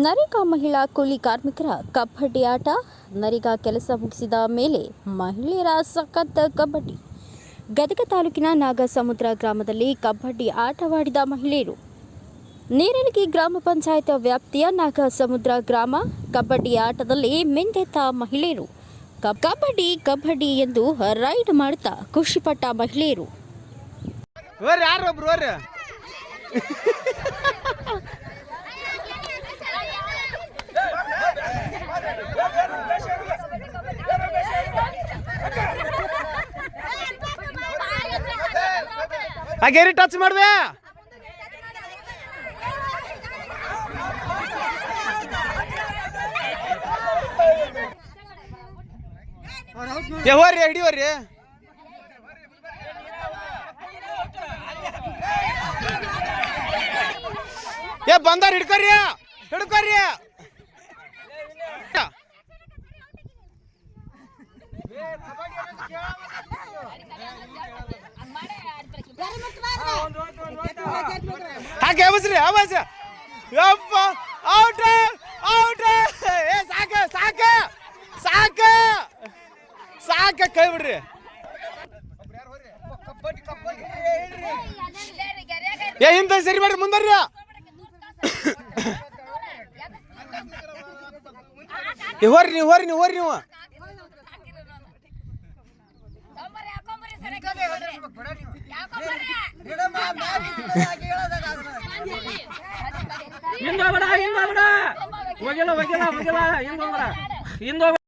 ನರೇಗಾ ಮಹಿಳಾ ಕೂಲಿ ಕಾರ್ಮಿಕರ ಕಬಡ್ಡಿ ಆಟ. ನರೇಗಾ ಕೆಲಸ ಮುಗಿಸಿದ ಮೇಲೆ ಮಹಿಳೆಯರ ಸಖತ್ ಕಬಡ್ಡಿ. ಗದಗ ತಾಲೂಕಿನ ನಾಗಸಮುದ್ರ ಗ್ರಾಮದಲ್ಲಿ ಕಬಡ್ಡಿ ಆಟವಾಡಿದ ಮಹಿಳೆಯರು. ನೇರಲಗಿ ಗ್ರಾಮ ಪಂಚಾಯತ್ ವ್ಯಾಪ್ತಿಯ ನಾಗಸಮುದ್ರ ಗ್ರಾಮ ಕಬಡ್ಡಿ ಆಟದಲ್ಲಿ ಮಿಂದೆದ್ದ ಮಹಿಳೆಯರು. ಕಬಡ್ಡಿ ಕಬಡ್ಡಿ ಎಂದು ರೈಡ್ ಮಾಡುತ್ತಾ ಖುಷಿಪಟ್ಟ ಮಹಿಳೆಯರು. ಹಾಗೇರಿ ಟಚ್ ಮಾಡ್ದೆ ಹೋರಿ ಹಿಡಿಯೋರಿ. ಬಂದಾರ ಹಿಡ್ಕೊರಿ ಹಿಡ್ಕೊರಿ. ಹಾಗೆ ಬಸ್ರಿ ಆವಾಜ ಯಪ್ಪ ಔಟ್ ಔಟ್. ಏ ಸಾಕ ಸಾಕ ಸಾಕ ಸಾಕ ಕೈ ಬಿಡ್ರಿ. ಏ ಹಿಂದೆ ಸರಿ ಮಾಡ್ರಿ ಮುಂದರ್ರಿ. ಹೋರಿ ನೀವು ಹೋರಿ ನೀವು ಹೋರಿ ನೀವು. ಹಿಂದೋಗ್ಬೇಡ ಹಿಂದೋಗ್ಬೇಡ ಹೋಗಿಲ್ಲ ಹೋಗಿಲ್ಲ ಹೋಗಿಲ್ಲ ಹಿಂದೋಗ್ಬೇಡ ಹಿಂದೋಗ್ಬೇಡ.